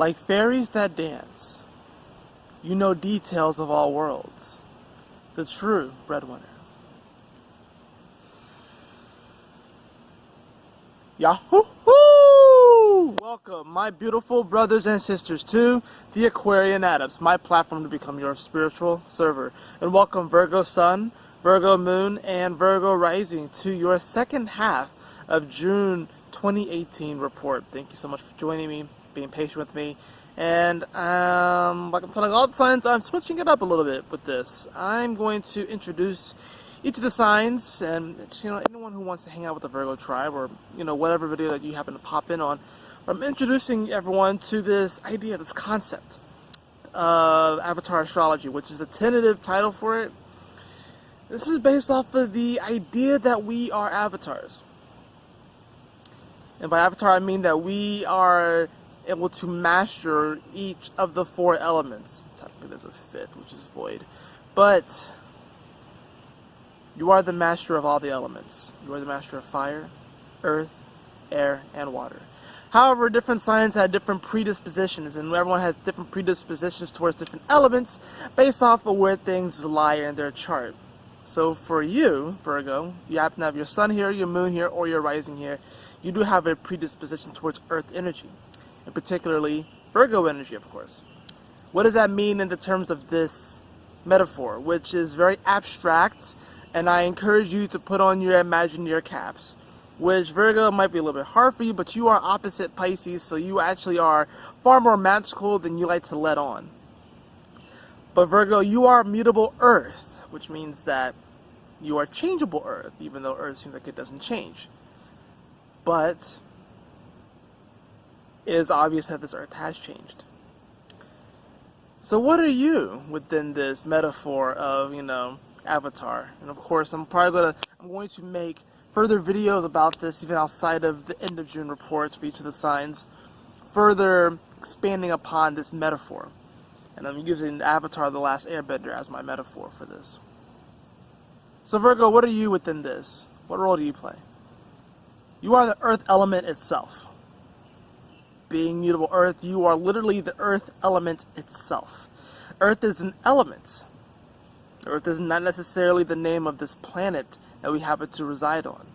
Like fairies that dance, you know details of all worlds. The true breadwinner. Yahoo! Welcome, my beautiful brothers and sisters, to the Aquarian Adepts, my platform to become your spiritual server. And welcome Virgo Sun, Virgo Moon, and Virgo Rising to your second half of June 2018 report. Thank you so much for joining me, being patient with me. And like I'm telling all the signs, I'm switching it up a little bit with this. I'm going to introduce each of the signs, and anyone who wants to hang out with the Virgo tribe, or whatever video that you happen to pop in on. I'm introducing everyone to this idea, this concept of Avatar Astrology, which is the tentative title for it. This is based off of the idea that we are avatars. And by avatar, I mean that we are able to master each of the four elements. Technically, there's a fifth, which is void. But you are the master of all the elements. You are the master of fire, earth, air, and water. However, different signs have different predispositions, and everyone has different predispositions towards different elements based off of where things lie in their chart. So for you, Virgo, you happen to have your sun here, your moon here, or your rising here. You do have a predisposition towards earth energy, and particularly Virgo energy, of course. What does that mean in the terms of this metaphor, which is very abstract, and I encourage you to put on your Imagineer caps, which Virgo might be a little bit hard for you, but you are opposite Pisces, so you actually are far more magical than you like to let on. But Virgo, you are mutable earth, which means that you are changeable earth, even though earth seems like it doesn't change. But it is obvious that this earth has changed. So what are you within this metaphor of, Avatar? And of course, I'm going to make further videos about this even outside of the end of June reports for each of the signs, further expanding upon this metaphor. And I'm using Avatar the Last Airbender as my metaphor for this. So Virgo, what are you within this? What role do you play? You are the earth element itself. Being mutable earth, you are literally the earth element itself. Earth is an element. Earth is not necessarily the name of this planet that we happen to reside on,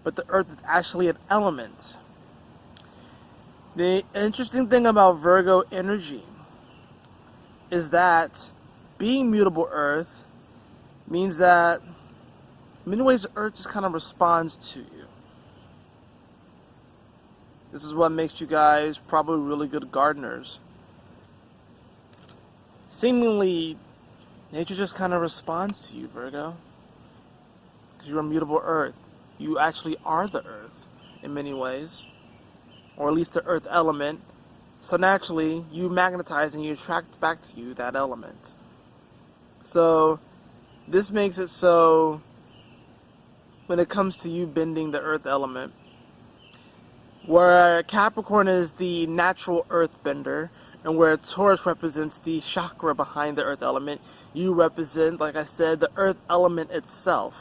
but the earth is actually an element. The interesting thing about Virgo energy is that being mutable earth means that in many ways the earth just kind of responds to you. This is what makes you guys probably really good gardeners. Seemingly, nature just kind of responds to you, Virgo. Because you're a mutable earth. You actually are the earth in many ways. Or at least the earth element. So naturally, you magnetize and you attract back to you that element. So, this makes it so, when it comes to you bending the earth element, where Capricorn is the natural earth bender, and where Taurus represents the chakra behind the earth element, you represent, like I said, the earth element itself.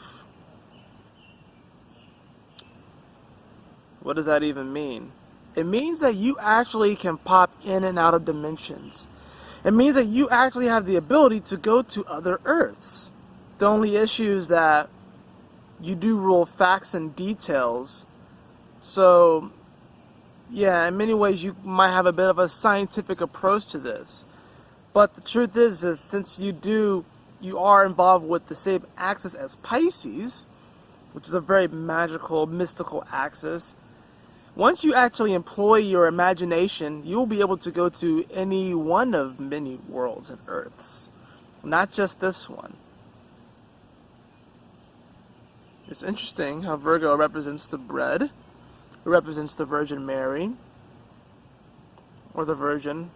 What does that even mean? It means that you actually can pop in and out of dimensions. It means that you actually have the ability to go to other earths. The only issue is that you do rule facts and details. So, yeah, in many ways you might have a bit of a scientific approach to this. But the truth is since you are involved with the same axis as Pisces, which is a very magical, mystical axis, once you actually employ your imagination, you will be able to go to any one of many worlds and earths. Not just this one. It's interesting how Virgo represents the bread. It represents the Virgin Mary, or the Virgin,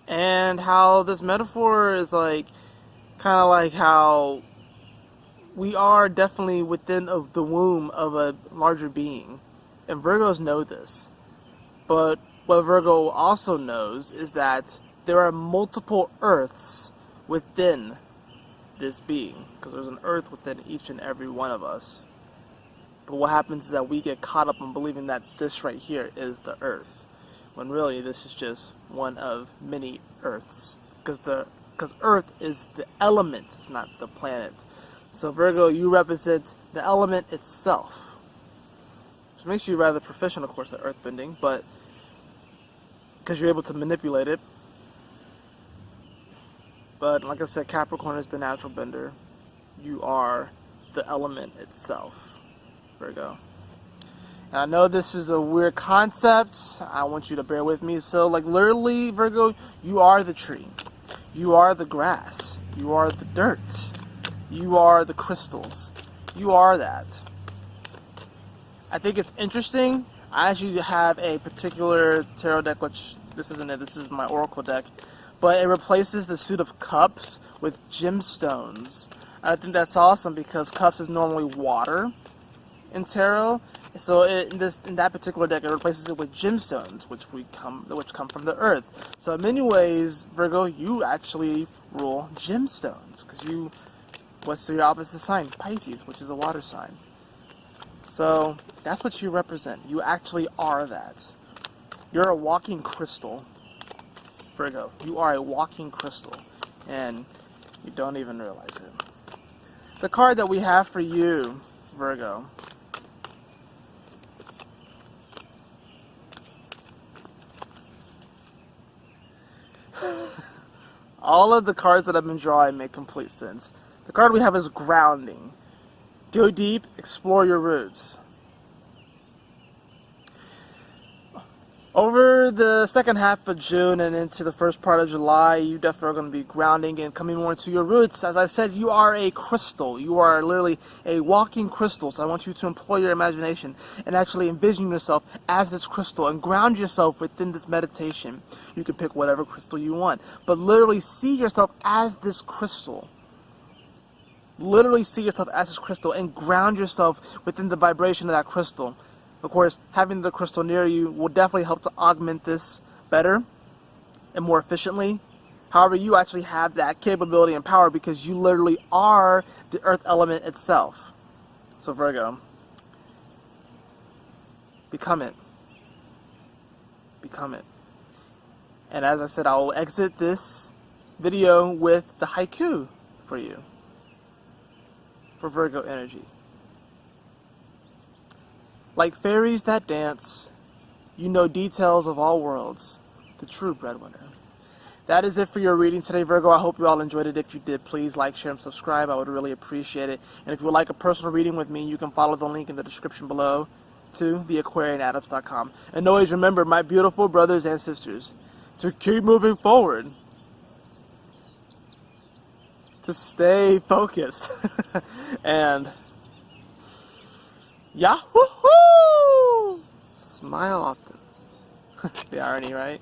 and how this metaphor is kind of like how we are definitely within the womb of a larger being, and Virgos know this. But what Virgo also knows is that there are multiple Earths within this being, because there's an Earth within each and every one of us. But what happens is that we get caught up in believing that this right here is the Earth. when really this is just one of many Earths, because Earth is the element, it's not the planet. So Virgo, you represent the element itself, which makes you rather proficient, of course, at earthbending, but because you're able to manipulate it. But like I said, Capricorn is the natural bender. You are the element itself, Virgo. And I know this is a weird concept. I want you to bear with me. So, like, literally, Virgo, you are the tree. You are the grass. You are the dirt. You are the crystals. You are that. I think it's interesting. I actually have a particular tarot deck, which this isn't it. This is my oracle deck. But it replaces the suit of cups with gemstones. I think that's awesome because cups is normally water in tarot. So in that particular deck, it replaces it with gemstones, which come from the earth. So in many ways, Virgo, you actually rule gemstones because what's your opposite sign? Pisces, which is a water sign. So that's what you represent. You actually are that. You're a walking crystal, Virgo. You are a walking crystal, and you don't even realize it. The card that we have for you, Virgo, all of the cards that I've been drawing make complete sense. The card we have is grounding. Go deep, explore your roots. Over the second half of June and into the first part of July, you definitely are going to be grounding and coming more into your roots. As I said, you are a crystal. You are literally a walking crystal. So I want you to employ your imagination and actually envision yourself as this crystal and ground yourself within this meditation. You can pick whatever crystal you want, but literally see yourself as this crystal. Literally see yourself as this crystal and ground yourself within the vibration of that crystal. Of course, having the crystal near you will definitely help to augment this better and more efficiently. However, you actually have that capability and power because you literally are the earth element itself. So Virgo, become it. Become it. And as I said, I will exit this video with the haiku for you, for Virgo energy. Like fairies that dance, you know details of all worlds, the true breadwinner. That is it for your reading today, Virgo. I hope you all enjoyed it. If you did, please like, share, and subscribe. I would really appreciate it. And if you would like a personal reading with me, you can follow the link in the description below to theaquarianadepts.com. And always remember, my beautiful brothers and sisters, to keep moving forward, to stay focused, and yahoo! Smile often. The irony, right?